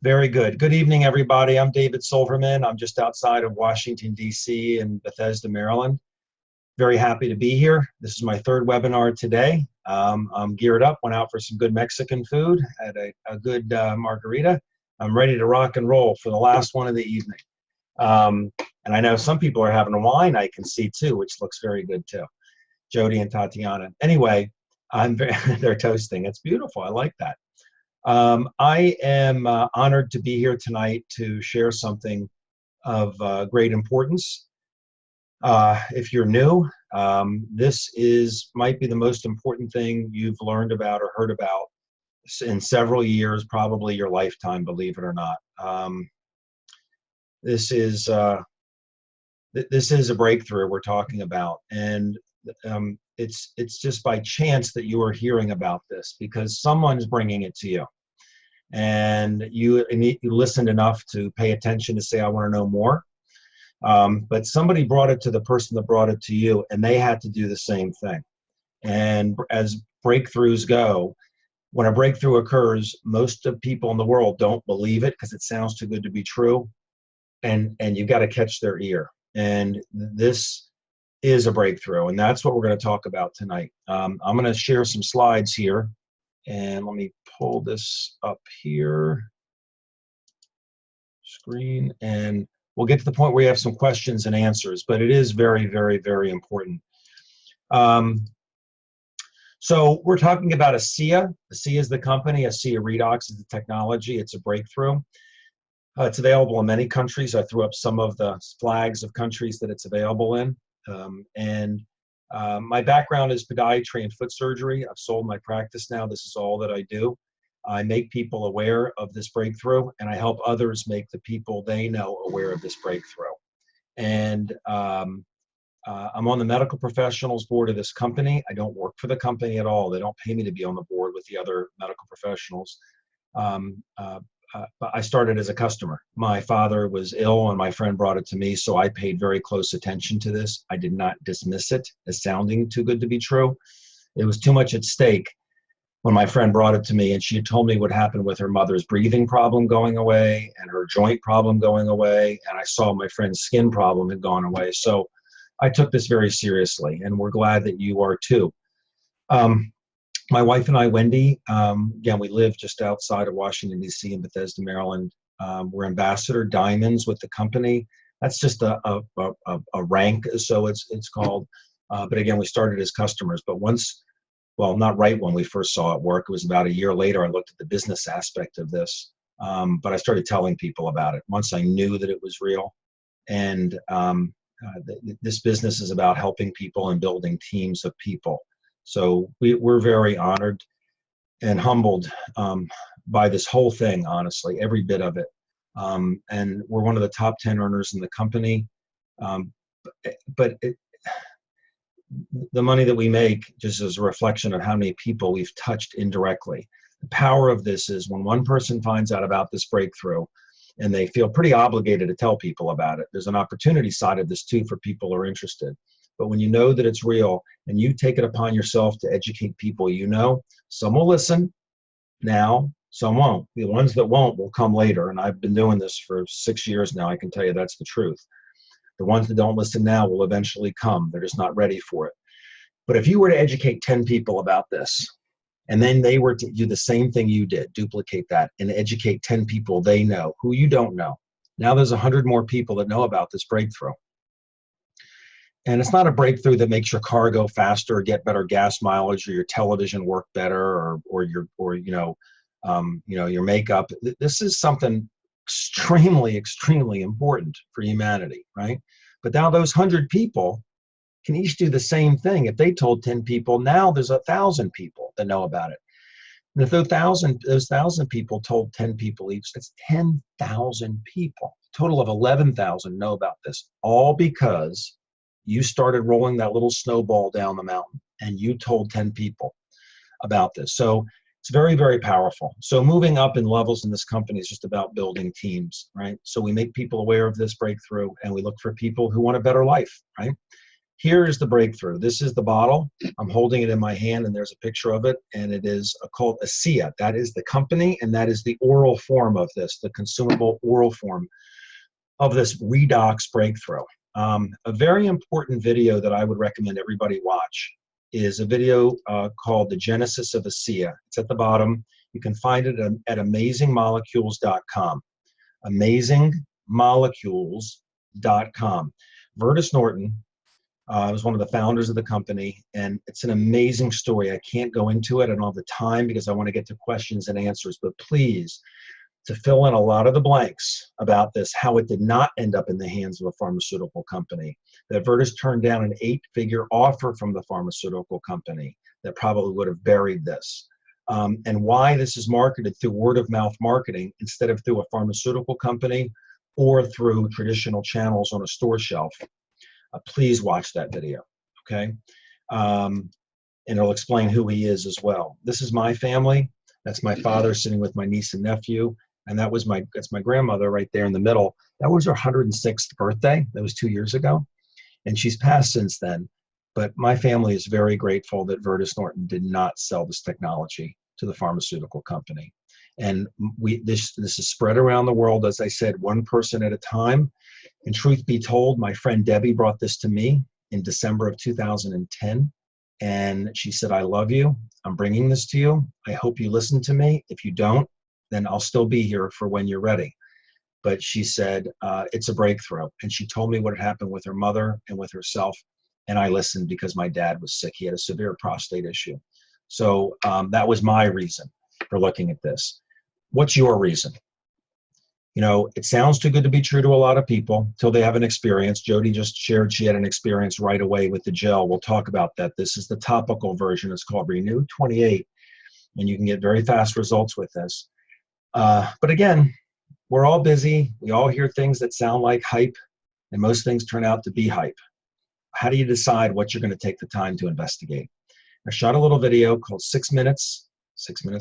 Very good. Good evening, everybody. I'm David Silverman. I'm just outside of Washington, D.C. in Bethesda, Maryland. Very happy to be here. This is my third webinar today. I'm geared up, went out for some good Mexican food, had a good margarita. I'm ready to rock and roll for the last one of the evening. And I know some people are having a wine, I can see too, which looks very good too. Jody and Tatiana. Anyway, they're toasting. It's beautiful. I like that. I am honored to be here tonight to share something of great importance. If you're new, this might be the most important thing you've learned about or heard about in several years, probably your lifetime, believe it or not. This is a breakthrough we're talking about, and it's just by chance that you are hearing about this because someone's bringing it to you. And you listened enough to pay attention to say, I want to know more. But somebody brought it to the person that brought it to you, and they had to do the same thing. And as breakthroughs go, when a breakthrough occurs, most of people in the world don't believe it because it sounds too good to be true. And you've got to catch their ear. And this is a breakthrough, and that's what we're going to talk about tonight. I'm going to share some slides here. And let me pull this up here, screen, and we'll get to the point where you have some questions and answers, but it is very, very, very important. So we're talking about Asea. Asea is the company. Asea Redox is the technology. It's a breakthrough. It's available in many countries. I threw up some of the flags of countries that it's available in. My background is podiatry and foot surgery. I've sold my practice now. This is all that I do. I make people aware of this breakthrough, and I help others make the people they know aware of this breakthrough. And I'm on the medical professionals board of this company. I don't work for the company at all. They don't pay me to be on the board with the other medical professionals. But I started as a customer. My father was ill and my friend brought it to me, so I paid very close attention to this. I did not dismiss it as sounding too good to be true. It was too much at stake when my friend brought it to me, and she had told me what happened with her mother's breathing problem going away and her joint problem going away, and I saw my friend's skin problem had gone away. So I took this very seriously, and we're glad that you are too. My wife and I, Wendy, again, we live just outside of Washington, D.C. in Bethesda, Maryland. We're ambassador diamonds with the company. That's just a rank, so it's called. But again, we started as customers. But well, not right when we first saw it work. It was about a year later I looked at the business aspect of this. But I started telling people about it once I knew that it was real. And this business is about helping people and building teams of people. So we're very honored and humbled by this whole thing, honestly, every bit of it. And we're one of the top 10 earners in the company. But the money that we make just is a reflection of how many people we've touched indirectly. The power of this is when one person finds out about this breakthrough and they feel pretty obligated to tell people about it. There's an opportunity side of this too for people who are interested. But when you know that it's real and you take it upon yourself to educate people you know, some will listen now, some won't. The ones that won't will come later. And I've been doing this for 6 years now. I can tell you that's the truth. The ones that don't listen now will eventually come. They're just not ready for it. But if you were to educate 10 people about this, and then they were to do the same thing you did, duplicate that, and educate 10 people they know, who you don't know, now there's 100 more people that know about this breakthrough. And it's not a breakthrough that makes your car go faster or get better gas mileage or your television work better or your makeup. This is something extremely, extremely important for humanity, right? But now those 100 people can each do the same thing. If they told 10 people, now there's 1,000 people that know about it. And if those 1,000 people told 10 people each, that's 10,000 people. A total of 11,000 know about this, all because you started rolling that little snowball down the mountain and you told 10 people about this. So it's very, very powerful. So moving up in levels in this company is just about building teams, right? So we make people aware of this breakthrough and we look for people who want a better life, right? here is the breakthrough. This is the bottle. I'm holding it in my hand, and there's a picture of it, and it is called Asea. That is the company, and that is the oral form of this, the consumable oral form of this redox breakthrough. A very important video that I would recommend everybody watch is a video called The Genesis of Asea. It's at the bottom. You can find it at amazingmolecules.com. Amazingmolecules.com. Vertus Norton was one of the founders of the company, and it's an amazing story. I can't go into it. I don't have the time because I want to get to questions and answers, but please, to fill in a lot of the blanks about this, how it did not end up in the hands of a pharmaceutical company, that Vertus turned down an 8-figure offer from the pharmaceutical company that probably would have buried this, and why this is marketed through word-of-mouth marketing instead of through a pharmaceutical company or through traditional channels on a store shelf. Please watch that video, okay? And it'll explain who he is as well. This is my family. That's my father sitting with my niece and nephew. And that's my grandmother right there in the middle. That was her 106th birthday. That was 2 years ago. And she's passed since then. But my family is very grateful that Vertus Norton did not sell this technology to the pharmaceutical company. And this is spread around the world, as I said, one person at a time. And truth be told, my friend Debbie brought this to me in December of 2010. And she said, I love you. I'm bringing this to you. I hope you listen to me. If you don't, then I'll still be here for when you're ready. But she said, it's a breakthrough. And she told me what had happened with her mother and with herself. And I listened because my dad was sick. He had a severe prostate issue. So that was my reason for looking at this. What's your reason? You know, it sounds too good to be true to a lot of people until they have an experience. Jody just shared she had an experience right away with the gel. We'll talk about that. This is the topical version. It's called Renew 28, and you can get very fast results with this. But again, we're all busy. We all hear things that sound like hype, and most things turn out to be hype. How do you decide what you're going to take the time to investigate? I shot a little video called 6 minutes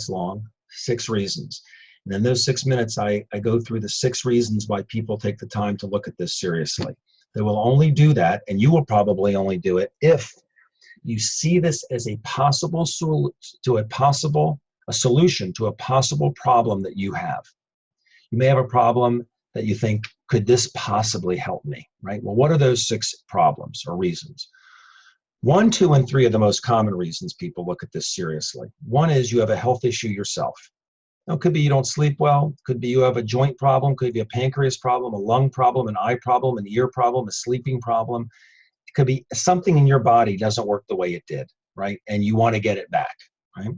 long, 6 reasons. And in those 6 minutes, I go through the 6 reasons why people take the time to look at this seriously. They will only do that, and you will probably only do it if you see this as a solution to a possible problem that you have. You may have a problem that you think, could this possibly help me, right? Well, what are those 6 problems or reasons? 1, 2, and 3 are the most common reasons people look at this seriously. 1 is you have a health issue yourself. Now, it could be you don't sleep well, could be you have a joint problem, could be a pancreas problem, a lung problem, an eye problem, an ear problem, a sleeping problem. It could be something in your body doesn't work the way it did, right? And you want to get it back, right?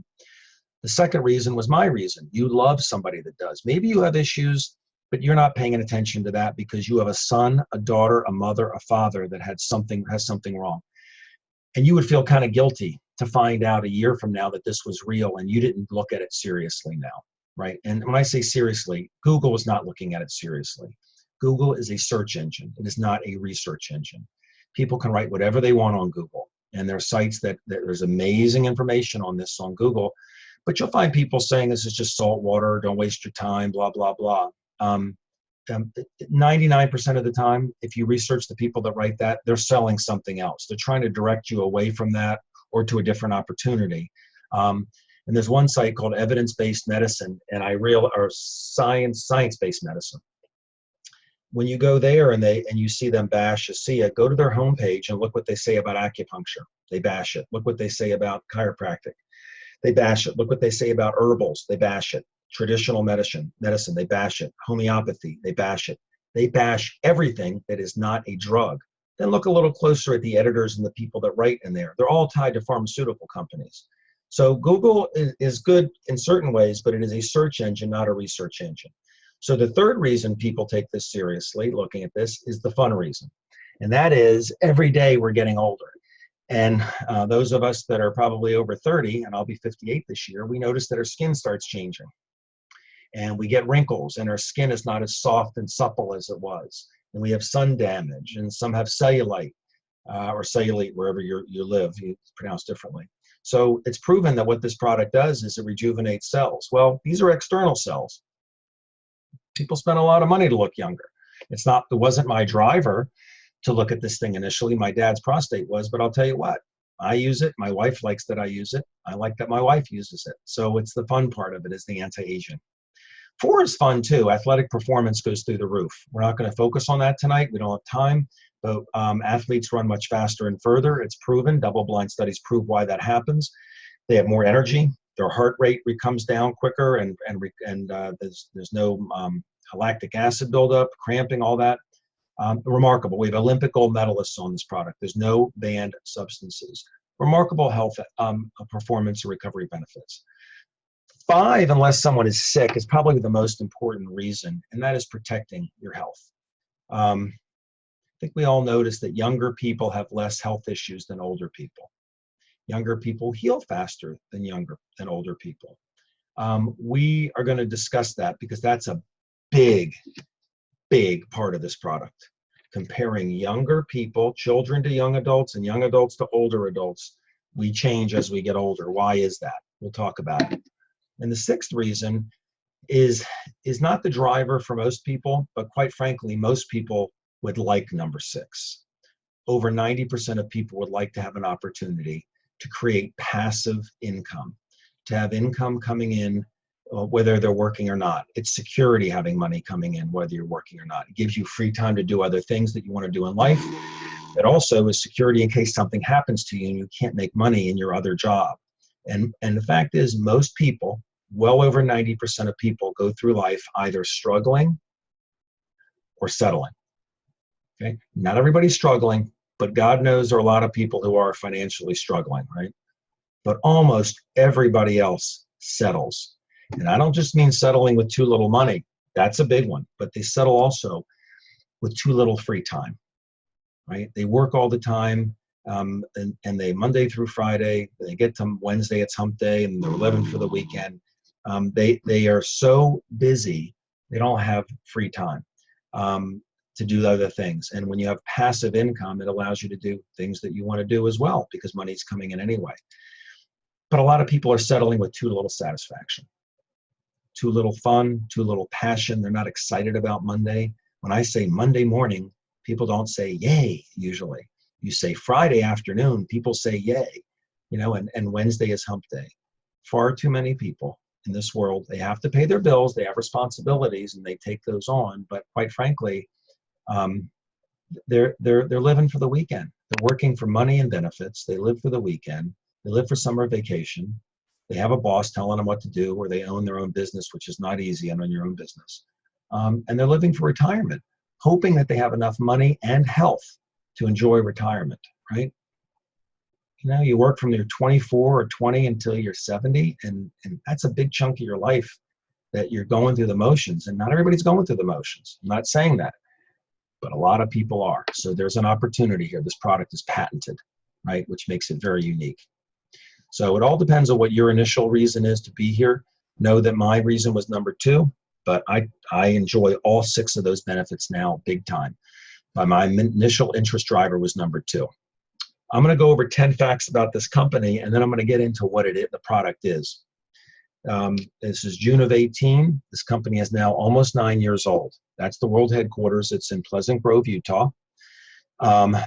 The second reason was my reason. You love somebody that does. Maybe you have issues, but you're not paying attention to that because you have a son, a daughter, a mother, a father that has something wrong. And you would feel kind of guilty to find out a year from now that this was real and you didn't look at it seriously now, right? And when I say seriously, Google is not looking at it seriously. Google is a search engine. It is not a research engine. People can write whatever they want on Google. And there are sites that there's amazing information on this on Google. But you'll find people saying this is just salt water, don't waste your time, blah, blah, blah. 99% of the time, if you research the people that write that, they're selling something else. They're trying to direct you away from that or to a different opportunity. And there's one site called Evidence-Based Medicine, or Science-Based Medicine. When you go there and you see them bash Asea, go to their homepage and look what they say about acupuncture. They bash it. Look what they say about chiropractic. They bash it. Look what they say about herbals. They bash it. Traditional medicine, they bash it. Homeopathy, they bash it. They bash everything that is not a drug. Then look a little closer at the editors and the people that write in there. They're all tied to pharmaceutical companies. So Google is good in certain ways, but it is a search engine, not a research engine. So the third reason people take this seriously, looking at this, is the fun reason. And that is every day we're getting older. And those of us that are probably over 30, and I'll be 58 this year, we notice that our skin starts changing. And we get wrinkles, and our skin is not as soft and supple as it was. And we have sun damage, and some have cellulite, or cellulite, wherever you live, it's pronounced differently. So it's proven that what this product does is it rejuvenates cells. Well, these are external cells. People spend a lot of money to look younger. It wasn't my driver to look at this thing initially. My dad's prostate was, but I'll tell you what, I use it. My wife likes that I use it. I like that my wife uses it. So it's the fun part of it is the anti-aging. 4 is fun too. Athletic performance goes through the roof. We're not going to focus on that tonight. We don't have time, but athletes run much faster and further. It's proven. Double-blind studies prove why that happens. They have more energy. Their heart rate comes down quicker, and there's no lactic acid buildup, cramping, all that. Remarkable. We have Olympic gold medalists on this product. There's no banned substances. Remarkable health performance and recovery benefits. 5, unless someone is sick, is probably the most important reason, and that is protecting your health. I think we all notice that younger people have less health issues than older people. Younger people heal faster than older people. We are going to discuss that because that's a big part of this product. Comparing younger people, children to young adults, and young adults to older adults. We change as we get older. Why is that? We'll talk about it. And the 6th reason is not the driver for most people, but quite frankly, most people would like number 6. Over 90% of people would like to have an opportunity to create passive income, to have income coming in whether they're working or not. It's security having money coming in whether you're working or not. It gives you free time to do other things that you want to do in life. It also is security in case something happens to you and you can't make money in your other job. And the fact is, most people, well over 90% of people, go through life either struggling or settling. Okay? Not everybody's struggling, but God knows there are a lot of people who are financially struggling, right? But almost everybody else settles. And I don't just mean settling with too little money. That's a big one. But they settle also with too little free time, right? They work all the time. And they Monday through Friday, they get to Wednesday, it's hump day, and they're living for the weekend. They are so busy, they don't have free time to do other things. And when you have passive income, it allows you to do things that you want to do as well because money's coming in anyway. But a lot of people are settling with too little satisfaction, too little fun, too little passion. They're not excited about Monday. When I say Monday morning, people don't say yay usually. You say Friday afternoon, people say yay, and Wednesday is hump day. Far too many people in this world, they have to pay their bills, they have responsibilities, and they take those on. But quite frankly, they're living for the weekend. They're working for money and benefits. They live for the weekend. They live for summer vacation. They have a boss telling them what to do, or they own their own business, which is not easy, and own your own business. And they're living for retirement, hoping that they have enough money and health to enjoy retirement, right? You work from your 24 or 20 until you're 70, and that's a big chunk of your life that you're going through the motions, and not everybody's going through the motions. I'm not saying that, but a lot of people are. So there's an opportunity here. This product is patented, right, which makes it very unique. So it all depends on what your initial reason is to be here. Know that my reason was number 2, but I enjoy all 6 of those benefits now big time. My initial interest driver was number 2. I'm going to go over 10 facts about this company, and then I'm going to get into what the product is. This is June of 18. This company is now almost 9 years old. That's the world headquarters. It's in Pleasant Grove, Utah.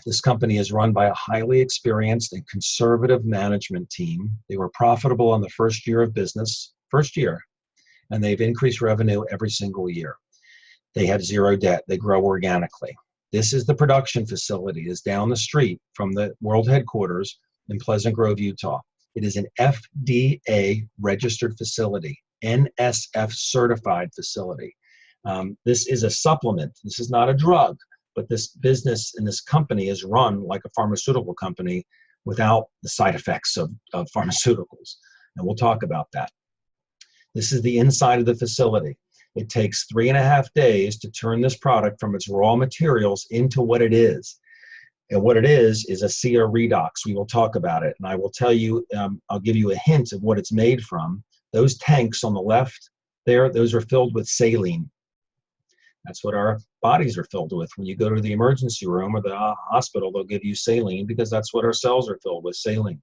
This company is run by a highly experienced and conservative management team. They were profitable in the first year of business, and they've increased revenue every single year. They have 0 debt. They grow organically. This is the production facility. It is down the street from the world headquarters in Pleasant Grove, Utah. It is an FDA registered facility, NSF certified facility. This is a supplement. This is not a drug, but this business and this company is run like a pharmaceutical company without the side effects of pharmaceuticals. And we'll talk about that. This is the inside of the facility. It takes 3.5 days to turn this product from its raw materials into what it is. And what it is Asea redox. We will talk about it. And I will tell you, I'll give you a hint of what it's made from. Those tanks on the left there, those are filled with saline. That's what our bodies are filled with. When you go to the emergency room or the hospital, they'll give you saline because that's what our cells are filled with, saline.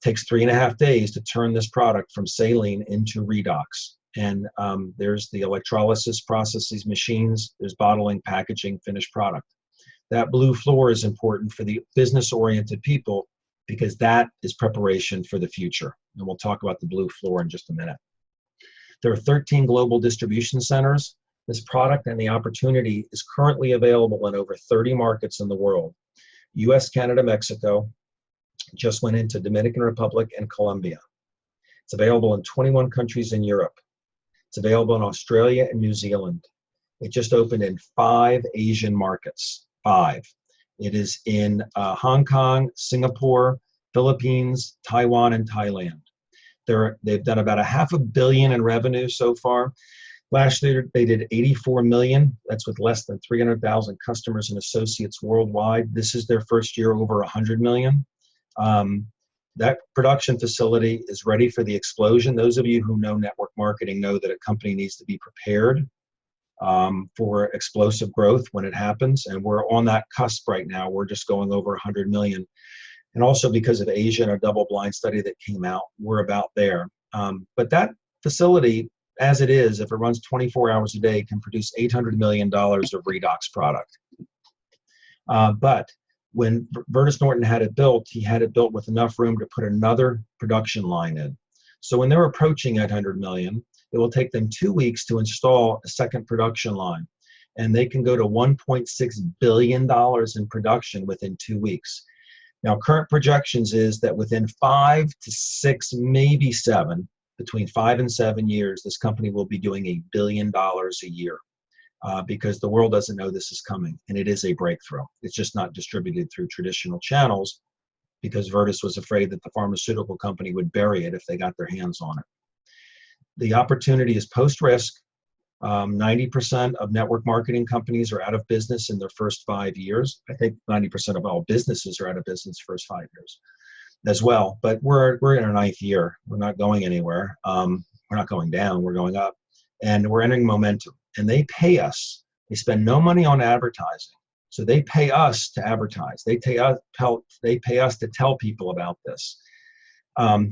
It takes 3.5 days to turn this product from saline into redox. And there's the electrolysis process, these machines, there's bottling, packaging, finished product. That blue floor is important for the business-oriented people because that is preparation for the future. And we'll talk about the blue floor in just a minute. There are 13 global distribution centers. This product and the opportunity is currently available in over 30 markets in the world. US, Canada, Mexico, just went into Dominican Republic and Colombia. It's available in 21 countries in Europe. It's available in Australia and New Zealand. It just opened in 5 Asian markets, 5. It is in Hong Kong, Singapore, Philippines, Taiwan, and Thailand. They've done about $500 million in revenue so far. Last year, they did $84 million. That's with less than 300,000 customers and associates worldwide. This is their first year over $100 million. That production facility is ready for the explosion. Those of you who know network marketing know that a company needs to be prepared for explosive growth when it happens. And we're on that cusp right now. We're just going over 100 million. And also because of Asia and a double-blind study that came out, we're about there. But that facility, as it is, if it runs 24 hours a day, can produce $800 million of redox product. But when Vertus Norton had it built, he had it built with enough room to put another production line in. So when they're approaching 800 million, it will take them 2 weeks to install a second production line. And they can go to $1.6 billion in production within 2 weeks. Now, current projections is that within 5 to 6, maybe 7, between 5 and 7 years, this company will be doing $1 billion a year. Because the world doesn't know this is coming, and it is a breakthrough. It's just not distributed through traditional channels because Vertus was afraid that the pharmaceutical company would bury it if they got their hands on it. The opportunity is post-risk. 90% of network marketing companies are out of business in their first 5 years. I think 90% of all businesses are out of business first 5 years as well. But we're in our 9th year. We're not going anywhere. We're not going down. We're going up, and we're entering momentum. And they pay us. They spend no money on advertising. So they pay us to advertise. They pay us to tell people about this.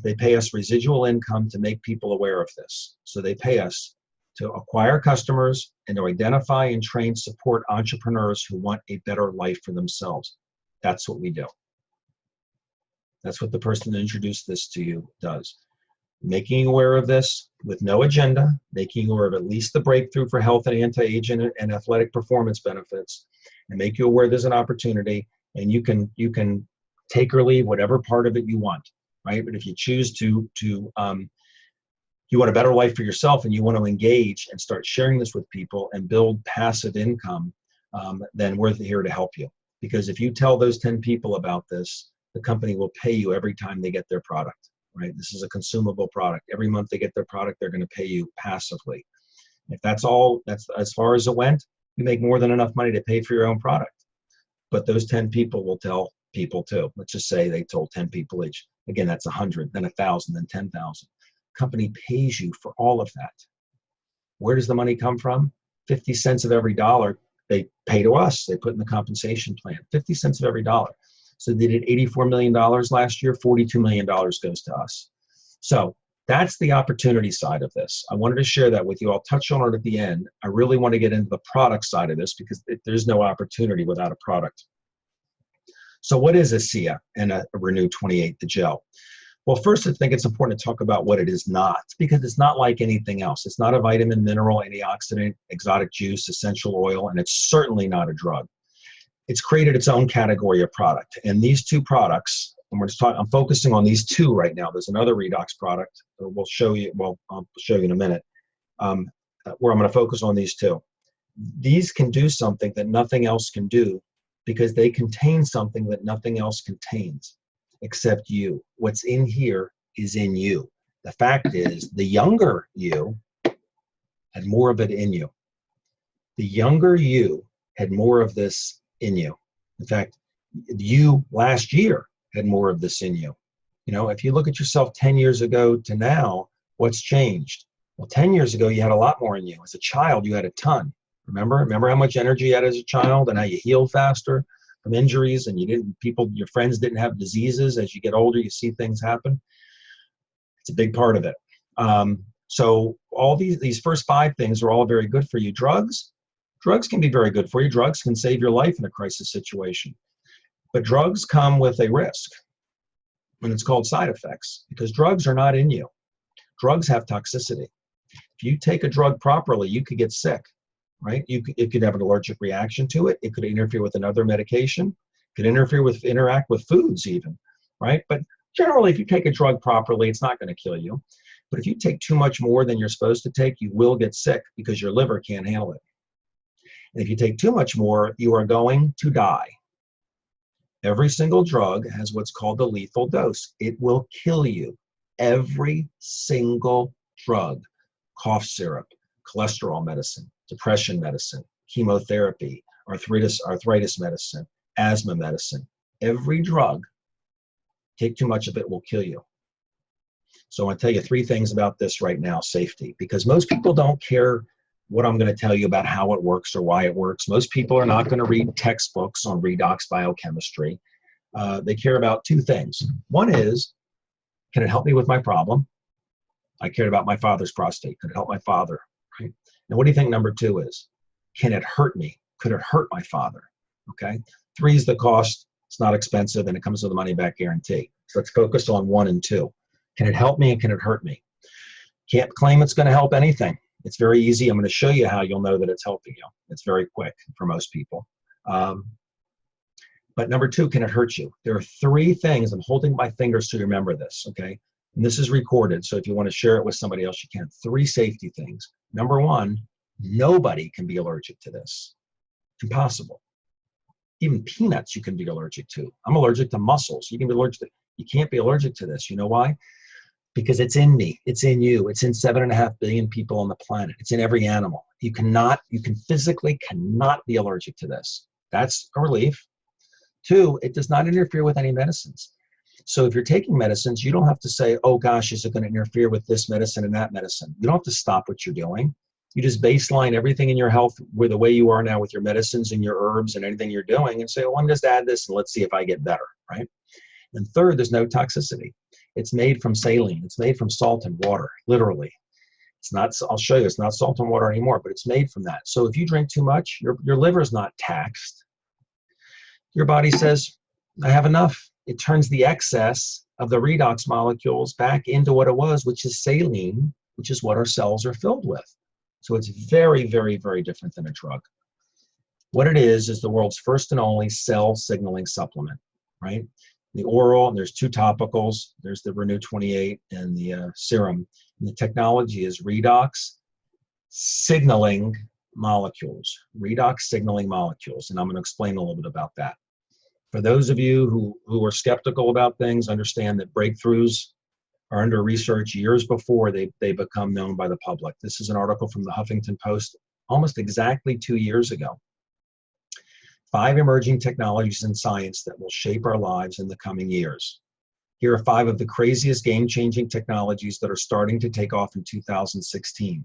They pay us residual income to make people aware of this. So they pay us to acquire customers and to identify and train support entrepreneurs who want a better life for themselves. That's what we do. That's what the person that introduced this to you does. Making you aware of this with no agenda, making you aware of at least the breakthrough for health and anti-aging and athletic performance benefits, and make you aware there's an opportunity, and you can take or leave whatever part of it you want, right? But if you choose to you want a better life for yourself and you want to engage and start sharing this with people and build passive income, then we're here to help you. Because if you tell those 10 people about this, the company will pay you every time they get their product. Right? This is a consumable product. Every month they get their product, they're going to pay you passively. If that's as far as it went, you make more than enough money to pay for your own product. But those 10 people will tell people too. Let's just say they told 10 people each. Again, that's 100, then 1,000, then 10,000. Company pays you for all of that. Where does the money come from? 50 cents of every dollar they pay to us. They put in the compensation plan. 50 cents of every dollar. So they did $84 million last year, $42 million goes to us. So that's the opportunity side of this. I wanted to share that with you. I'll touch on it at the end. I really want to get into the product side of this because there's no opportunity without a product. So what is Asea and a Renew 28, the gel? Well, first, I think it's important to talk about what it is not, because it's not like anything else. It's not a vitamin, mineral, antioxidant, exotic juice, essential oil, and it's certainly not a drug. It's created its own category of product. And these two products, and I'm focusing on these two right now. There's another redox product that I'll show you in a minute, where I'm going to focus on these two. These can do something that nothing else can do because they contain something that nothing else contains except you. What's in here is in you. The fact is, the younger you had more of it in you. The younger you had more of this in you. In fact, you last year had more of this in you. You know, if you look at yourself 10 years ago to now, what's changed? Well, 10 years ago, you had a lot more in you. As a child, you had a ton. Remember how much energy you had as a child and how you healed faster from injuries, and your friends didn't have diseases. As you get older, you see things happen. It's a big part of it. So all these first 5 things are all very good for you. Drugs Drugs can be very good for you. Drugs can save your life in a crisis situation. But drugs come with a risk, and it's called side effects, because drugs are not in you. Drugs have toxicity. If you take a drug properly, you could get sick, right? It could have an allergic reaction to it. It could interfere with another medication. It could interact with foods even, right? But generally, if you take a drug properly, it's not going to kill you. But if you take too much more than you're supposed to take, you will get sick because your liver can't handle it. And if you take too much more, you are going to die. Every single drug has what's called the lethal dose. It will kill you. Every single drug, cough syrup, cholesterol medicine, depression medicine, chemotherapy, arthritis medicine, asthma medicine, every drug, take too much of it will kill you. So I want to tell you 3 things about this right now, safety, because most people don't care what I'm going to tell you about how it works or why it works. Most people are not going to read textbooks on redox biochemistry. They care about 2 things. One is, can it help me with my problem? I cared about my father's prostate. Could it help my father? Right? And what do you think number 2 is? Can it hurt me? Could it hurt my father? Okay. 3 is the cost. It's not expensive, and it comes with a money-back guarantee. So let's focus on 1 and 2. Can it help me and can it hurt me? Can't claim it's going to help anything. It's very easy. I'm going to show you how you'll know that it's helping you. It's very quick for most people. But number 2, can it hurt you? There are 3 things. I'm holding my fingers to remember this, okay? And this is recorded, so if you want to share it with somebody else, you can. 3 safety things. Number 1, nobody can be allergic to this. It's impossible. Even peanuts you can be allergic to. I'm allergic to mussels. You can't be allergic to this. You know why? Because it's in me, it's in you, it's in 7.5 billion people on the planet. It's in every animal. You physically cannot be allergic to this. That's a relief. 2, it does not interfere with any medicines. So if you're taking medicines, you don't have to say, oh gosh, is it going to interfere with this medicine and that medicine? You don't have to stop what you're doing. You just baseline everything in your health with the way you are now with your medicines and your herbs and anything you're doing and say, well, I'm just add this and let's see if I get better, right? And 3rd, there's no toxicity. It's made from saline. It's made from salt and water, literally. It's not, I'll show you, it's not salt and water anymore, but it's made from that. So if you drink too much, your liver is not taxed. Your body says, I have enough. It turns the excess of the redox molecules back into what it was, which is saline, which is what our cells are filled with. So it's very, very, very different than a drug. What it is the world's first and only cell signaling supplement, right? The oral, and there's 2 topicals. There's the Renew 28 and the serum. And the technology is redox signaling molecules. Redox signaling molecules. And I'm going to explain a little bit about that. For those of you who are skeptical about things, understand that breakthroughs are under research years before they become known by the public. This is an article from the Huffington Post almost exactly 2 years ago. 5 emerging technologies in science that will shape our lives in the coming years. Here are 5 of the craziest game-changing technologies that are starting to take off in 2016.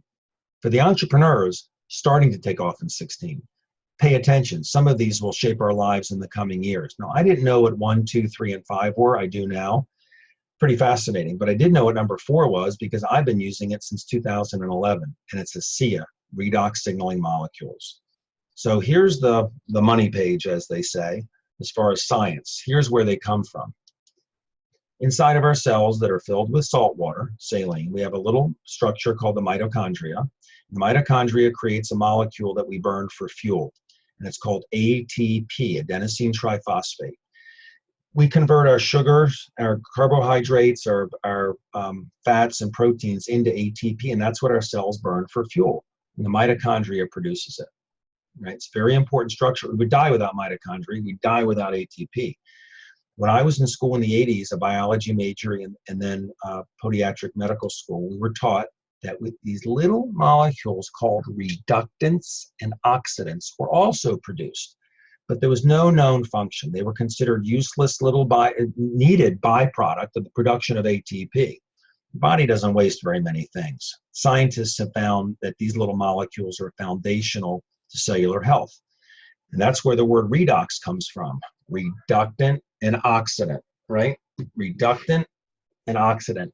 For the entrepreneurs, starting to take off in 16. Pay attention. Some of these will shape our lives in the coming years. Now, I didn't know what 1, 2, 3, and 5 were. I do now. Pretty fascinating. But I did know what number 4 was because I've been using it since 2011, and it's Asea, redox signaling molecules. So here's the money page, as they say, as far as science. Here's where they come from. Inside of our cells that are filled with salt water, saline, we have a little structure called the mitochondria. The mitochondria creates a molecule that we burn for fuel, and it's called ATP, adenosine triphosphate. We convert our sugars, our carbohydrates, our fats and proteins into ATP, and that's what our cells burn for fuel. And the mitochondria produces it. Right? It's a very important structure. We would die without mitochondria. We'd die without ATP. When I was in school in the 80s, a biology major and then podiatric medical school, we were taught that with these little molecules called reductants and oxidants were also produced. But there was no known function. They were considered useless little needed byproduct of the production of ATP. The body doesn't waste very many things. Scientists have found that these little molecules are foundational to cellular health. And that's where the word redox comes from. Reductant and oxidant, right? Reductant and oxidant.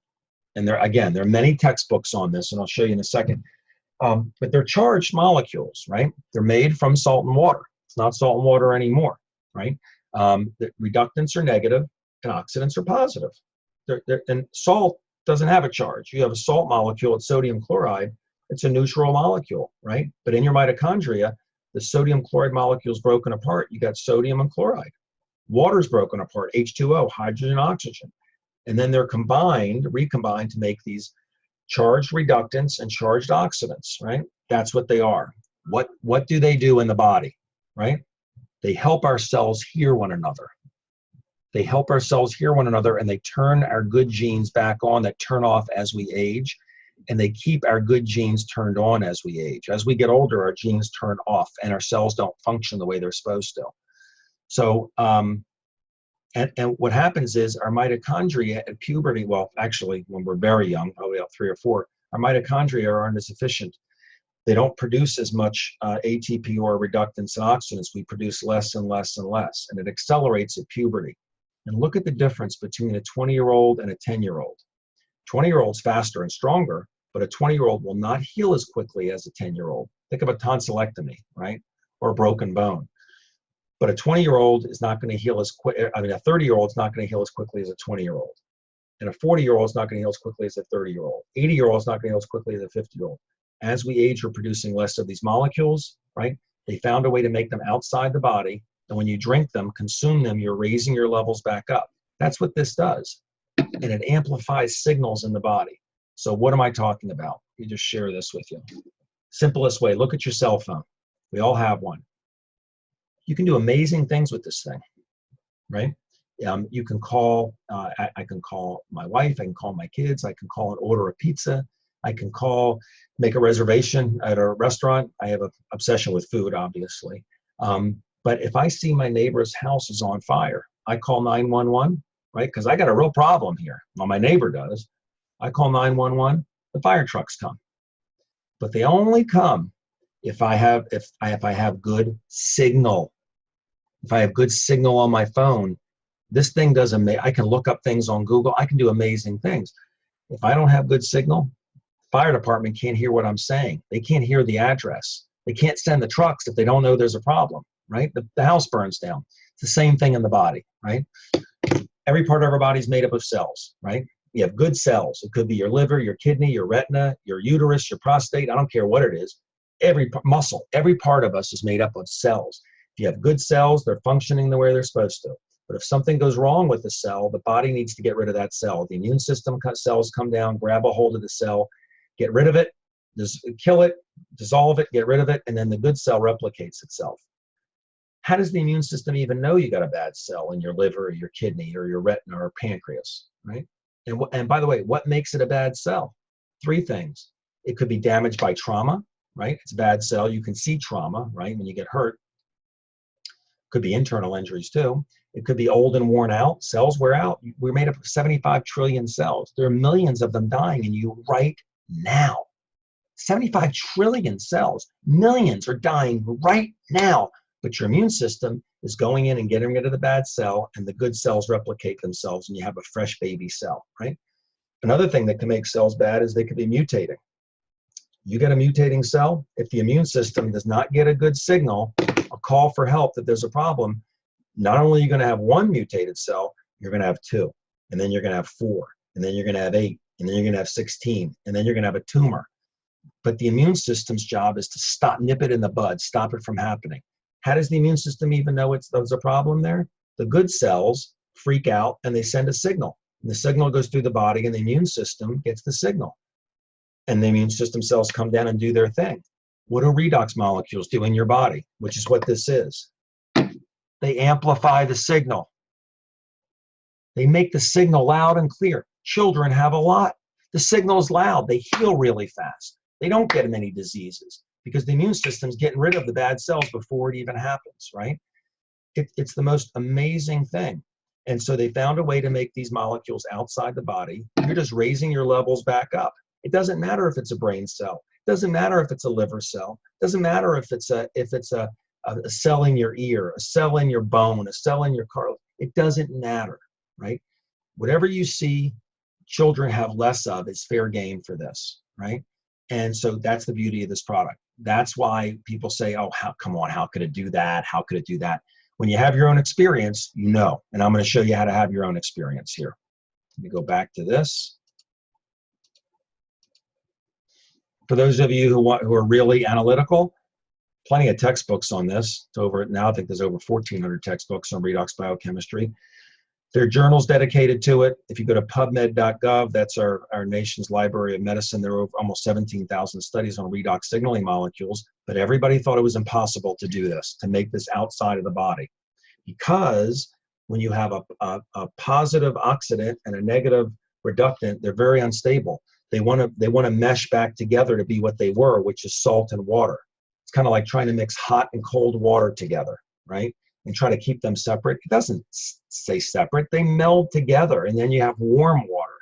And there are many textbooks on this, and I'll show you in a second. But they're charged molecules, right? They're made from salt and water. It's not salt and water anymore, right? The reductants are negative and oxidants are positive. And salt doesn't have a charge. You have a salt molecule, it's sodium chloride. It's a neutral molecule, right? But in your mitochondria, the sodium chloride molecule is broken apart. You got sodium and chloride. Water's broken apart, H2O, hydrogen, oxygen. And then they're recombined to make these charged reductants and charged oxidants, right? That's what they are. What do they do in the body, right? They help our cells hear one another. They help our cells hear one another, and they turn our good genes back on that turn off as we age, and they keep our good genes turned on as we age. As we get older, our genes turn off, and our cells don't function the way they're supposed to. So, and what happens is our mitochondria at puberty, well, actually, when we're very young, probably about 3 or 4, our mitochondria aren't as efficient. They don't produce as much ATP or reductants and oxidants. We produce less and less and less, and it accelerates at puberty. And look at the difference between a 20-year-old and a 10-year-old. 20-year-old's faster and stronger, but a 20-year-old will not heal as quickly as a 10-year-old. Think of a tonsillectomy, right? Or a broken bone. But a 20-year-old is not going to heal as quick. I mean, a 30-year-old is not going to heal as quickly as a 20-year-old. And a 40-year-old is not going to heal as quickly as a 30-year-old. 80-year-old is not going to heal as quickly as a 50-year-old. As we age, we're producing less of these molecules, right? They found a way to make them outside the body. And when you drink them, consume them, you're raising your levels back up. That's what this does. And it amplifies signals in the body. So what am I talking about? Let me just share this with you. Simplest way, look at your cell phone. We all have one. You can do amazing things with this thing, right? You can call, I can call my wife, I can call my kids, I can call and order a pizza, I can call, make a reservation at a restaurant. I have an obsession with food, obviously. But if I see my neighbor's house is on fire, I call 911, right? Because I got a real problem here. Well, my neighbor does. I call 911, the fire trucks come. But they only come if I have good signal. If I have good signal on my phone, this thing does I can look up things on Google. I can do amazing things. If I don't have good signal, fire department can't hear what I'm saying. They can't hear the address. They can't send the trucks if they don't know there's a problem, right? The house burns down. It's the same thing in the body, right? Every part of our body is made up of cells, right? You have good cells. It could be your liver, your kidney, your retina, your uterus, your prostate. I don't care what it is. Every muscle, every part of us is made up of cells. If you have good cells, they're functioning the way they're supposed to. But if something goes wrong with the cell, the body needs to get rid of that cell. The immune system cells come down, grab a hold of the cell, get rid of it, kill it, dissolve it, get rid of it, and then the good cell replicates itself. How does the immune system even know you got a bad cell in your liver or your kidney or your retina or pancreas, right? And by the way, what makes it a bad cell? 3 things. It could be damaged by trauma, right? It's a bad cell. You can see trauma, right? When you get hurt. Could be internal injuries too. It could be old and worn out. Cells wear out. We're made up of 75 trillion cells. There are millions of them dying in you right now. 75 trillion cells. Millions are dying right now. But your immune system is going in and getting rid of the bad cell, and the good cells replicate themselves, and you have a fresh baby cell, right? Another thing that can make cells bad is they could be mutating. You get a mutating cell, if the immune system does not get a good signal, a call for help that there's a problem, not only are you going to have 1 mutated cell, you're going to have 2, and then you're going to have 4, and then you're going to have 8, and then you're going to have 16, and then you're going to have a tumor. But the immune system's job is to nip it in the bud, stop it from happening. How does the immune system even know there's a problem there? The good cells freak out and they send a signal. And the signal goes through the body and the immune system gets the signal. And the immune system cells come down and do their thing. What do redox molecules do in your body? Which is what this is. They amplify the signal. They make the signal loud and clear. Children have a lot. The signal is loud. They heal really fast. They don't get many diseases because the immune system's getting rid of the bad cells before it even happens, right? It's the most amazing thing. And so they found a way to make these molecules outside the body. You're just raising your levels back up. It doesn't matter if it's a brain cell. It doesn't matter if it's a liver cell. It doesn't matter if it's a cell in your ear, a cell in your bone, a cell in your cartilage. It doesn't matter, right? Whatever you see children have less of is fair game for this, right? And so that's the beauty of this product. That's why people say, oh, come on, how could it do that? How could it do that? When you have your own experience, you know. And I'm going to show you how to have your own experience here. Let me go back to this. For those of you who are really analytical, plenty of textbooks on this. It's over now. I think there's over 1,400 textbooks on redox biochemistry. There are journals dedicated to it. If you go to PubMed.gov, that's our nation's library of medicine. There are almost 17,000 studies on redox signaling molecules, but everybody thought it was impossible to do this, to make this outside of the body. Because when you have a positive oxidant and a negative reductant, they're very unstable. They want to mesh back together to be what they were, which is salt and water. It's kind of like trying to mix hot and cold water together, right? And try to keep them separate. It doesn't stay separate. They meld together, and then you have warm water.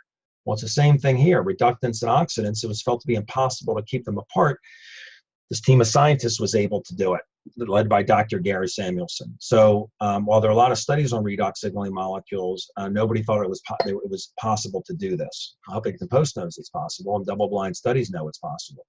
Well, it's the same thing here. Reductants and oxidants, it was felt to be impossible to keep them apart. This team of scientists was able to do it, led by Dr. Gary Samuelson. So while there are a lot of studies on redox signaling molecules, nobody thought it was possible to do this. Huffington Post knows it's possible, and double-blind studies know it's possible.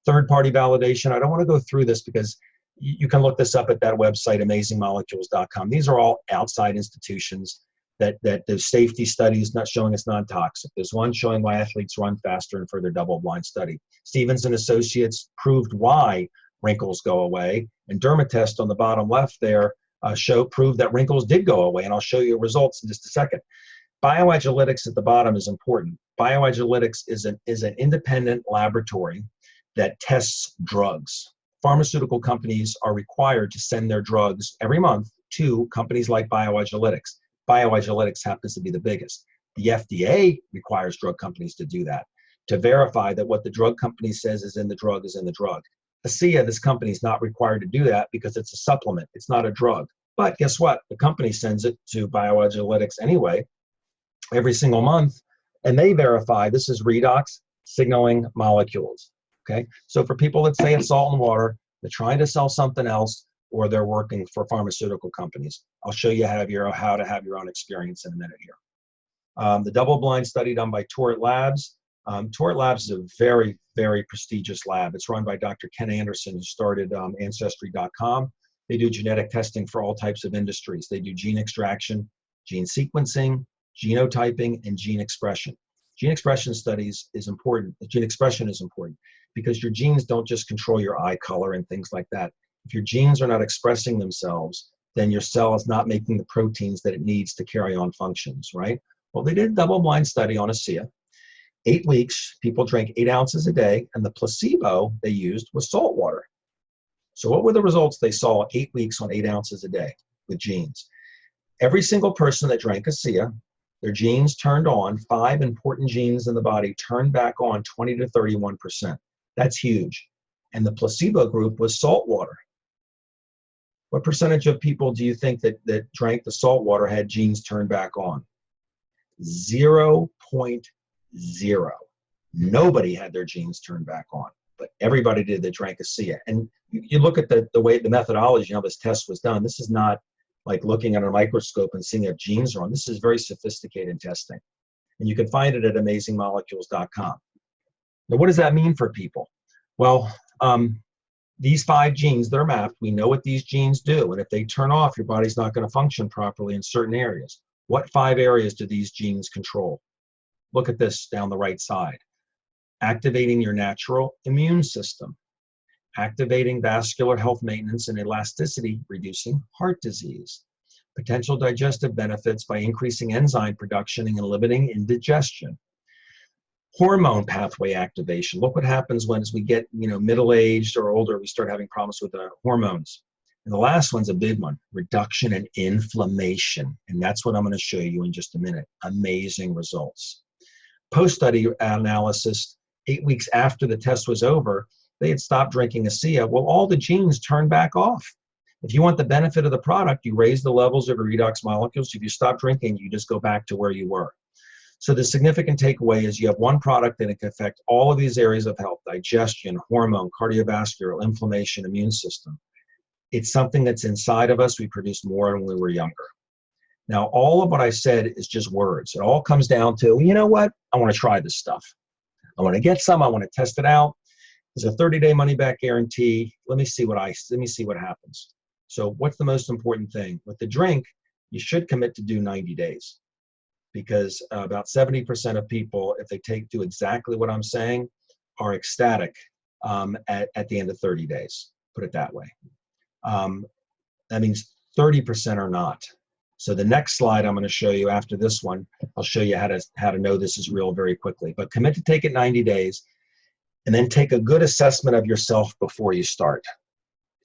Third-party validation, I don't want to go through this because you can look this up at that website, amazingmolecules.com. These are all outside institutions that there's safety studies not showing it's non-toxic. There's one showing why athletes run faster in further double-blind study. Stevens and Associates proved why wrinkles go away, and Dermatest on the bottom left there proved that wrinkles did go away, and I'll show you results in just a second. Bioagilitics at the bottom is important. Bioagilitics is an independent laboratory that tests drugs. Pharmaceutical companies are required to send their drugs every month to companies like Bioagilitics. Bioagilitics happens to be the biggest. The FDA requires drug companies to do that, to verify that what the drug company says is in the drug is in the drug. Asea, this company, is not required to do that because it's a supplement. It's not a drug. But guess what? The company sends it to Bioagilitics anyway, every single month, and they verify this is redox signaling molecules. Okay, so for people that say it's salt and water, they're trying to sell something else, or they're working for pharmaceutical companies. I'll show you how to have your own experience in a minute here. The double-blind study done by Torrent Labs. Torrent Labs is a very, very prestigious lab. It's run by Dr. Ken Anderson, who started Ancestry.com. They do genetic testing for all types of industries. They do gene extraction, gene sequencing, genotyping, and gene expression. Gene expression studies is important. Gene expression is important because your genes don't just control your eye color and things like that. If your genes are not expressing themselves, then your cell is not making the proteins that it needs to carry on functions, right? Well, they did a double-blind study on Asea. 8 weeks, people drank 8 ounces a day, and the placebo they used was salt water. So what were the results they saw 8 weeks on 8 ounces a day with genes? Every single person that drank Asea, their genes turned on, 5 important genes in the body turned back on 20 to 31%. That's huge. And the placebo group was salt water. What percentage of people do you think that drank the salt water had genes turned back on? 0.0. Nobody had their genes turned back on, but everybody did that drank Asea. And you look at the way the methodology, how this test was done. This is not like looking at a microscope and seeing if genes are on. This is very sophisticated testing. And you can find it at amazingmolecules.com. Now, what does that mean for people? Well, these 5 genes that are mapped, we know what these genes do. And if they turn off, your body's not going to function properly in certain areas. What 5 areas do these genes control? Look at this down the right side. Activating your natural immune system. Activating vascular health maintenance and elasticity, reducing heart disease. Potential digestive benefits by increasing enzyme production and limiting indigestion. Hormone pathway activation. Look what happens when, as we get middle-aged or older, we start having problems with hormones. And the last one's a big one, reduction in inflammation. And that's what I'm going to show you in just a minute. Amazing results. Post-study analysis, 8 weeks after the test was over, they had stopped drinking Asea. Well, all the genes turned back off. If you want the benefit of the product, you raise the levels of your redox molecules. If you stop drinking, you just go back to where you were. So the significant takeaway is you have one product that can affect all of these areas of health: digestion, hormone, cardiovascular, inflammation, immune system. It's something that's inside of us. We produced more when we were younger. Now, all of what I said is just words. It all comes down to, you know what? I want to try this stuff. I want to get some. I want to test it out. There's a 30-day money-back guarantee. Let me see what happens. So what's the most important thing? With the drink, you should commit to do 90 days because about 70% of people, if they do exactly what I'm saying, are ecstatic at the end of 30 days, put it that way. That means 30% are not. So the next slide I'm going to show you after this one, I'll show you how to know this is real very quickly. But commit to take it 90 days and then take a good assessment of yourself before you start.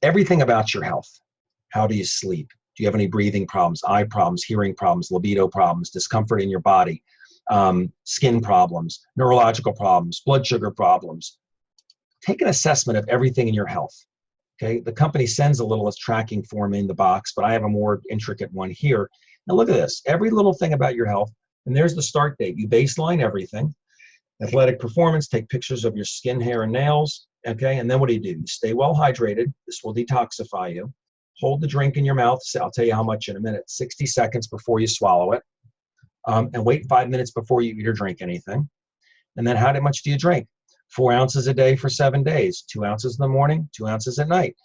Everything about your health. How do you sleep? Do you have any breathing problems, eye problems, hearing problems, libido problems, discomfort in your body, skin problems, neurological problems, blood sugar problems? Take an assessment of everything in your health. Okay, the company sends a little tracking form in the box, but I have a more intricate one here. Now look at this, every little thing about your health, and there's the start date. You baseline everything. Athletic performance, take pictures of your skin, hair, and nails, okay? And then what do? You stay well hydrated. This will detoxify you. Hold the drink in your mouth. I'll tell you how much in a minute. 60 seconds before you swallow it. And wait 5 minutes before you eat or drink anything. And then how much do you drink? 4 ounces a day for 7 days. 2 ounces in the morning, 2 ounces at night.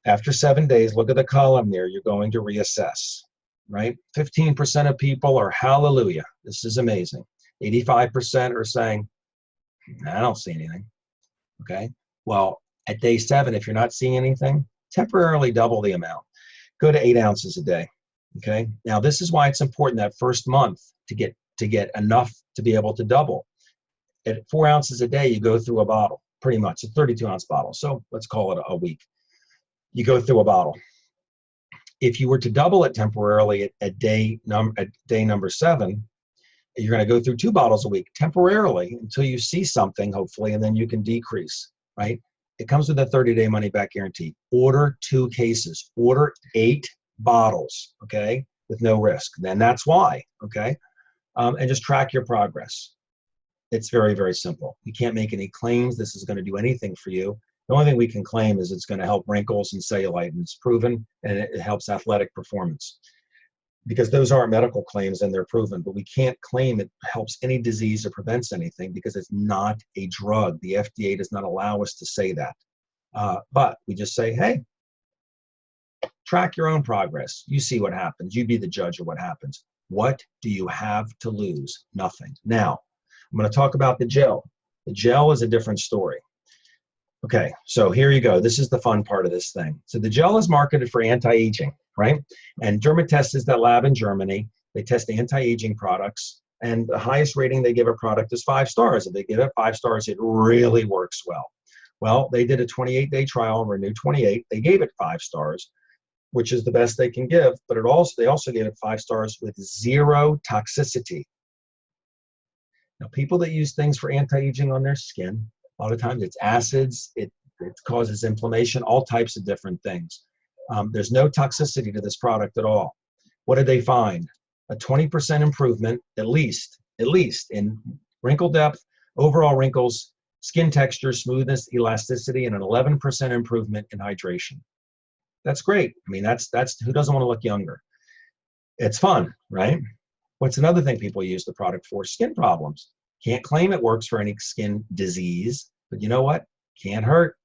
After 7 days, look at the column there. You're going to reassess, right? 15% of people are hallelujah. This is amazing. 85% are saying, I don't see anything, okay? Well, at day 7, if you're not seeing anything, temporarily double the amount. Go to 8 ounces a day, okay? Now, this is why it's important that first month to get enough to be able to double. At 4 ounces a day, you go through a bottle, pretty much, a 32-ounce bottle. So let's call it a week. You go through a bottle. If you were to double it temporarily at day number 7, you're going to go through 2 bottles a week temporarily until you see something, hopefully, and then you can decrease, right? It comes with a 30-day money-back guarantee. Order 2 cases. Order 8 bottles, okay, with no risk. Then that's why, okay? And just track your progress. It's very, very simple. We can't make any claims this is going to do anything for you. The only thing we can claim is it's going to help wrinkles and cellulite, and it's proven, and it helps athletic performance. Because those aren't medical claims and they're proven, but we can't claim it helps any disease or prevents anything because it's not a drug. The FDA does not allow us to say that. But we just say, hey, track your own progress. You see what happens. You be the judge of what happens. What do you have to lose? Nothing. Now, I'm going to talk about the gel. The gel is a different story. Okay, so here you go. This is the fun part of this thing. So the gel is marketed for anti-aging, right? And Dermatest is that lab in Germany. They test anti-aging products, and the highest rating they give a product is 5 stars. If they give it 5 stars, it really works well. Well, they did a 28-day trial, Renew 28. They gave it 5 stars, which is the best they can give, but they also gave it 5 stars with 0 toxicity. Now, people that use things for anti-aging on their skin, a lot of times it's acids, it causes inflammation, all types of different things. There's no toxicity to this product at all. What did they find? A 20% improvement, at least, in wrinkle depth, overall wrinkles, skin texture, smoothness, elasticity, and an 11% improvement in hydration. That's great. I mean, that's who doesn't want to look younger? It's fun, right? What's another thing people use the product for? Skin problems. Can't claim it works for any skin disease, but you know what? Can't hurt.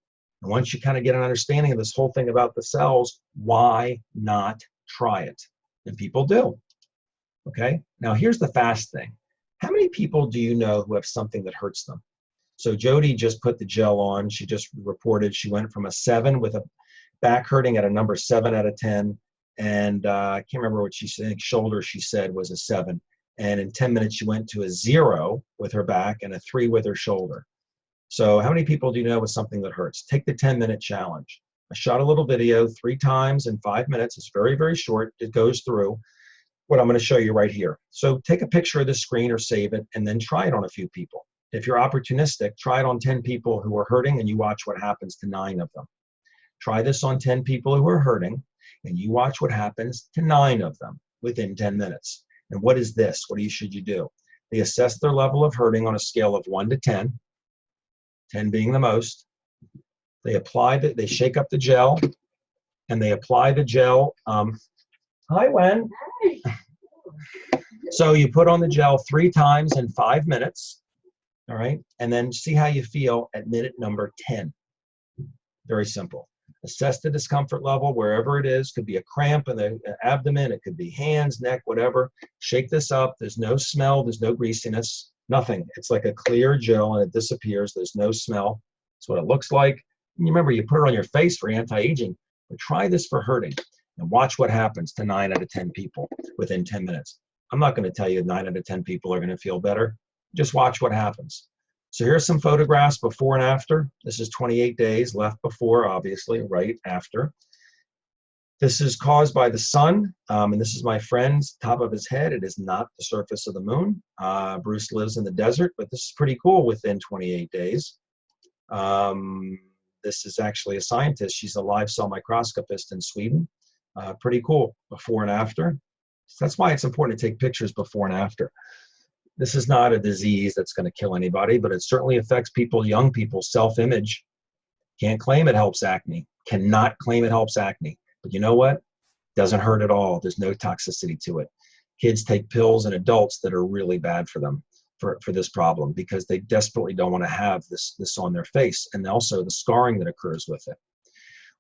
And once you kind of get an understanding of this whole thing about the cells, why not try it? And people do. Okay? Now, here's the fast thing. How many people do you know who have something that hurts them? So Jody just put the gel on. She just reported she went from a 7 with a back hurting at a number 7 out of 10. And I can't remember what she said. Shoulder, she said, was a 7. And in 10 minutes, she went to a 0 with her back and a 3 with her shoulder. So how many people do you know with something that hurts? Take the 10-minute challenge. I shot a little video 3 times in 5 minutes. It's very, very short. It goes through what I'm going to show you right here. So take a picture of the screen or save it and then try it on a few people. If you're opportunistic, try it on 10 people who are hurting and you watch what happens to 9 of them. Try this on 10 people who are hurting and you watch what happens to 9 of them within 10 minutes. And what is this? What should you do? They assess their level of hurting on a scale of 1 to 10, 10 being the most. They shake up the gel, and they apply the gel. Hi, Wen. Hi. So you put on the gel 3 times in 5 minutes. all right? And then see how you feel at minute number 10. Very simple. Assess the discomfort level wherever it is. Could be a cramp in the abdomen. It could be hands, neck, whatever. Shake this up. There's no smell. There's no greasiness. Nothing. It's like a clear gel and it disappears. There's no smell. That's what it looks like. And remember, you put it on your face for anti-aging. But try this for hurting and watch what happens to 9 out of 10 people within 10 minutes. I'm not going to tell you 9 out of 10 people are going to feel better. Just watch what happens. So here's some photographs before and after. This is 28 days, left before, obviously, right after. This is caused by the sun, and this is my friend's top of his head. It is not the surface of the moon. Bruce lives in the desert, but this is pretty cool within 28 days. This is actually a scientist. She's a live cell microscopist in Sweden. Pretty cool, before and after. So that's why it's important to take pictures before and after. This is not a disease that's going to kill anybody, but it certainly affects people, young people's self-image. Can't claim it helps acne. Cannot claim it helps acne. But you know what? Doesn't hurt at all. There's no toxicity to it. Kids take pills and adults that are really bad for them for this problem because they desperately don't want to have this on their face, and also the scarring that occurs with it.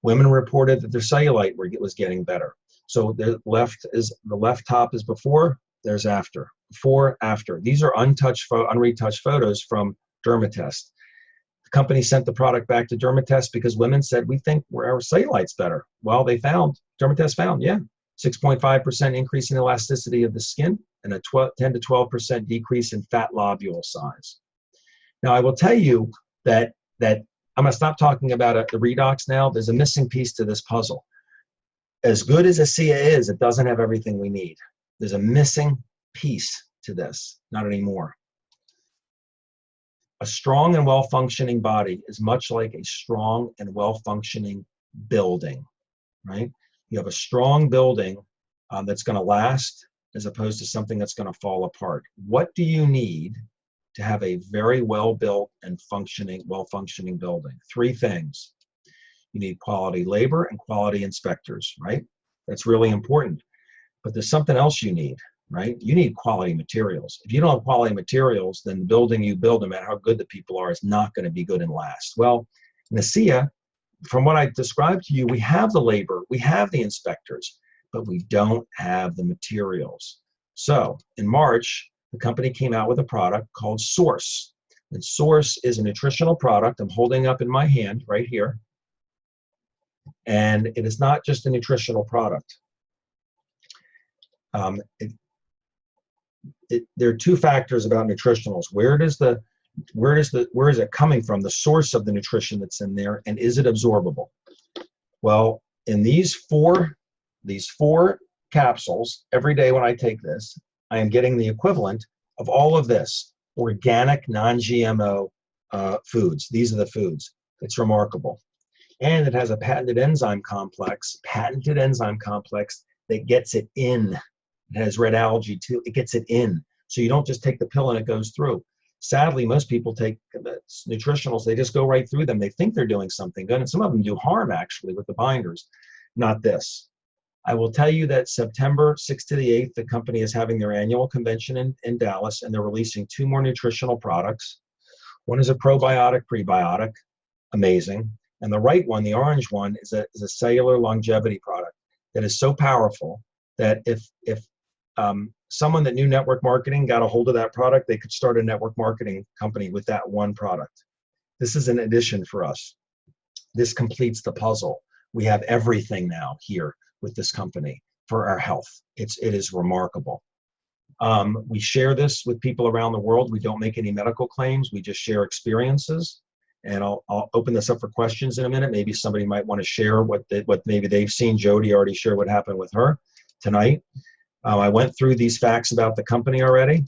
Women reported that their cellulite was getting better. So the left top is before, there's after. Before, after. These are unretouched photos from Dermatest. The company sent the product back to Dermatest because women said, we think our cellulite's better. Well, Dermatest found, 6.5% increase in elasticity of the skin and a 10 to 12% decrease in fat lobule size. Now, I will tell you that I'm going to stop talking about the redox now. There's a missing piece to this puzzle. As good as Asea is, it doesn't have everything we need. There's a missing piece to this, not anymore. A strong and well-functioning body is much like a strong and well-functioning building, right? You have a strong building that's going to last as opposed to something that's going to fall apart. What do you need to have a very well-built and well-functioning building? 3 things. You need quality labor and quality inspectors, right? That's really important. But there's something else you need, right? You need quality materials. If you don't have quality materials, then the building you build, no matter how good the people are, is not going to be good and last. Well, in Asea, from what I described to you, we have the labor, we have the inspectors, but we don't have the materials. So in March, the company came out with a product called Source. And Source is a nutritional product I'm holding up in my hand right here. And it is not just a nutritional product. There are 2 factors about nutritionals. Where is it coming from? The source of the nutrition that's in there, and is it absorbable? Well, in these four capsules, every day when I take this, I am getting the equivalent of all of this organic, non-GMO foods. These are the foods. It's remarkable. And it has a patented enzyme complex that gets it in. It has red algae too. It gets it in. So you don't just take the pill and it goes through. Sadly, most people take nutritionals, they just go right through them. They think they're doing something good, and some of them do harm actually with the binders. Not this. I will tell you that September 6th to the 8th, the company is having their annual convention in Dallas, and they're releasing 2 more nutritional products. One is a probiotic, prebiotic, amazing. And the right one, the orange one, is a cellular longevity product that is so powerful that if someone that knew network marketing got a hold of that product, they could start a network marketing company with that one product. This is an addition for us. This completes the puzzle. We have everything now here with this company for our health. It is remarkable. We share this with people around the world. We don't make any medical claims. We just share experiences. And I'll open this up for questions in a minute. Maybe somebody might want to share what maybe they've seen. Jody already shared what happened with her tonight. I went through these facts about the company already.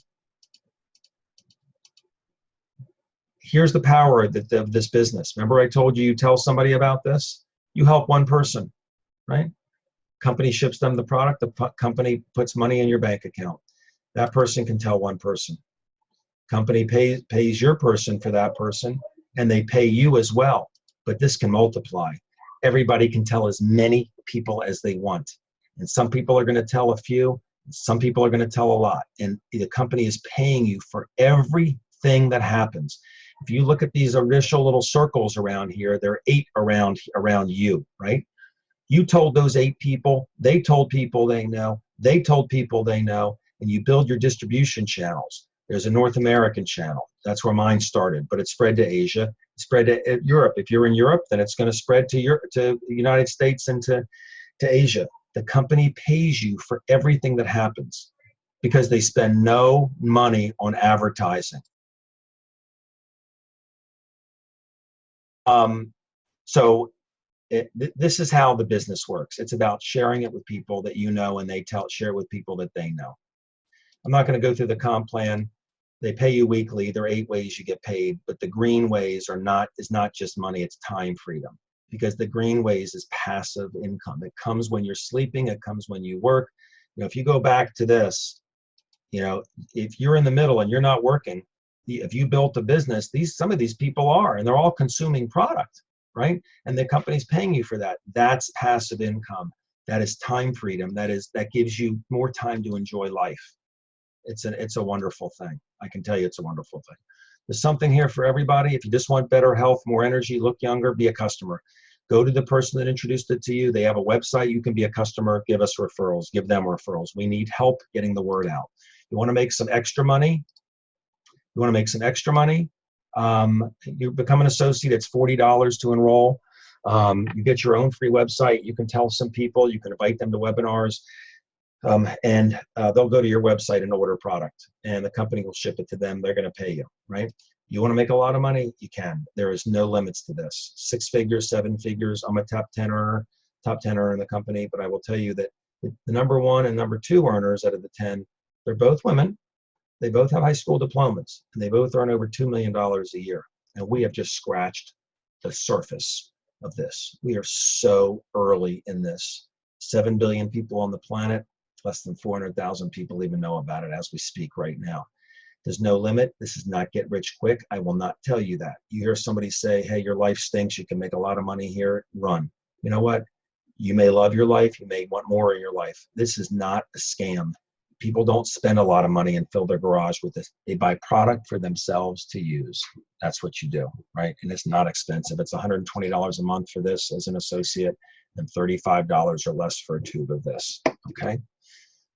Here's the power of this business. Remember I told you, you tell somebody about this, you help one person, right? Company ships them the product, the company puts money in your bank account. That person can tell one person. Company pays your person for that person, and they pay you as well. But this can multiply. Everybody can tell as many people as they want. And some people are going to tell a few, some people are going to tell a lot. And the company is paying you for every thing that happens. If you look at these initial little circles around here, there are 8 around you, right? You told those 8 people, they told people they know, they told people they know, and you build your distribution channels. There's a North American channel. That's where mine started, but it spread to Asia, spread to Europe. If you're in Europe, then it's going to spread to Europe, to the United States, and to Asia. The company pays you for everything that happens because they spend no money on advertising. This is how the business works. It's about sharing it with people that you know, and they share it with people that they know. I'm not going to go through the comp plan. They pay you weekly. There are 8 ways you get paid, but the green ways is not just money, it's time freedom. Because the green ways is passive income. It comes when you're sleeping, it comes when you work. If you go back to this, if you're in the middle and you're not working, if you built a business, some of these people are, and they're all consuming product, right? And the company's paying you for that. That's passive income. That is time freedom. That gives you more time to enjoy life. It's a wonderful thing. I can tell you it's a wonderful thing. There's something here for everybody. If you just want better health, more energy, look younger, be a customer. Go to the person that introduced it to you. They have a website. You can be a customer. Give us referrals. Give them referrals. We need help getting the word out. You want to make some extra money? You become an associate. It's $40 to enroll. You get your own free website. You can tell some people. You can invite them to webinars. And they'll go to your website and order product, and the company will ship it to them. They're going to pay you, right? You want to make a lot of money? You can. There is no limits to this. 6 figures, 7 figures. I'm a top 10 earner in the company, but I will tell you that the number 1 and number 2 earners out of the 10, they're both women. They both have high school diplomas, and they both earn over $2 million a year. And we have just scratched the surface of this. We are so early in this. 7 billion people on the planet. Less than 400,000 people even know about it as we speak right now. There's no limit. This is not get rich quick. I will not tell you that. You hear somebody say, hey, your life stinks. You can make a lot of money here. Run. You know what? You may love your life. You may want more in your life. This is not a scam. People don't spend a lot of money and fill their garage with this. They buy product for themselves to use. That's what you do, right? And it's not expensive. It's $120 a month for this as an associate, and $35 or less for a tube of this, okay?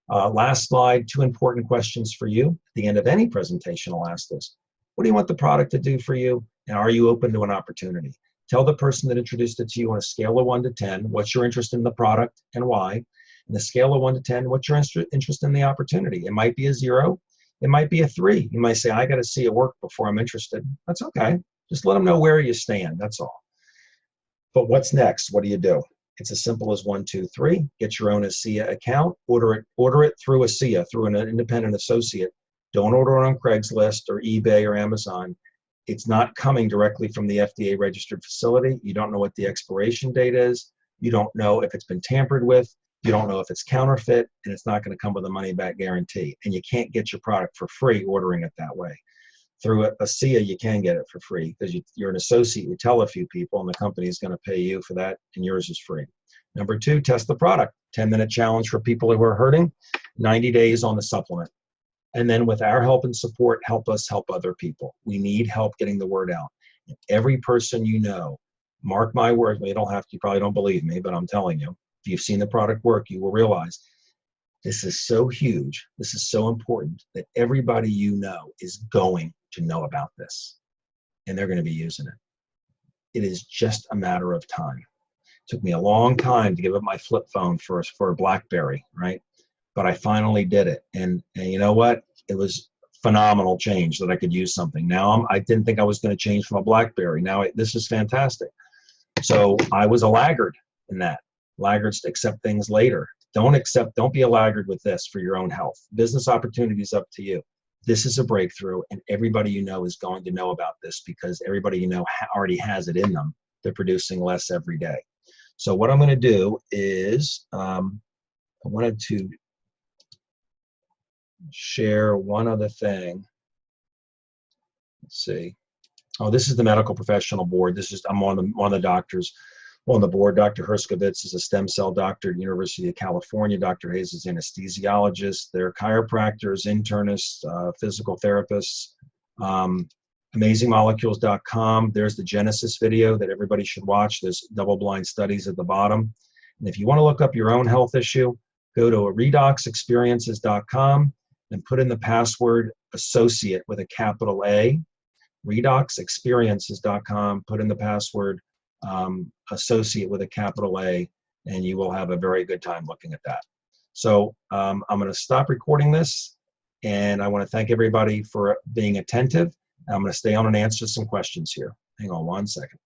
Last slide, 2 important questions for you. At the end of any presentation, I'll ask this. What do you want the product to do for you? And are you open to an opportunity? Tell the person that introduced it to you on a scale of 1 to 10, what's your interest in the product and why? And a scale of 1 to 10, what's your interest in the opportunity? It might be a 0. It might be a 3. You might say, I got to see it work before I'm interested. That's okay. Just let them know where you stand. That's all. But what's next? What do you do? It's as simple as 1, 2, 3. Get your own Asea account. Order it through Asea, through an independent associate. Don't order it on Craigslist or eBay or Amazon. It's not coming directly from the FDA registered facility. You don't know what the expiration date is. You don't know if it's been tampered with. You don't know if it's counterfeit, and it's not going to come with a money back guarantee. And you can't get your product for free ordering it that way. Through Asea, you can get it for free because you're an associate. You tell a few people, and the company is going to pay you for that, and yours is free. Number 2, test the product. 10-minute challenge for people who are hurting, 90 days on the supplement. And then with our help and support, help us help other people. We need help getting the word out. And every person you know, mark my words, you probably don't believe me, but I'm telling you, if you've seen the product work, you will realize this is so huge, this is so important that everybody you know is going to know about this, and they're going to be using it. It is just a matter of time. It took me a long time to give up my flip phone for a BlackBerry, right? But I finally did it, and you know what? It was phenomenal change that I could use something. Now I didn't think I was going to change from a BlackBerry. Now this is fantastic. So I was a laggard in that. Laggards accept things later. Don't be a laggard with this for your own health. Business opportunity is up to you. This is a breakthrough, and everybody you know is going to know about this because everybody you know already has it in them. They're producing less every day. So what I'm going to do is I wanted to share one other thing. Let's see. Oh, this is the medical professional board. I'm one of the doctors on the board. Dr. Herskovitz is a stem cell doctor at the University of California. Dr. Hayes is an anesthesiologist. They're chiropractors, internists, physical therapists. AmazingMolecules.com. There's the Genesis video that everybody should watch. There's double-blind studies at the bottom. And if you want to look up your own health issue, go to redoxexperiences.com and put in the password associate with a capital A. Redoxexperiences.com, put in the password associate with a capital A, and you will have a very good time looking at that. So I'm going to stop recording this, and I want to thank everybody for being attentive. I'm going to stay on and answer some questions here. Hang on one second.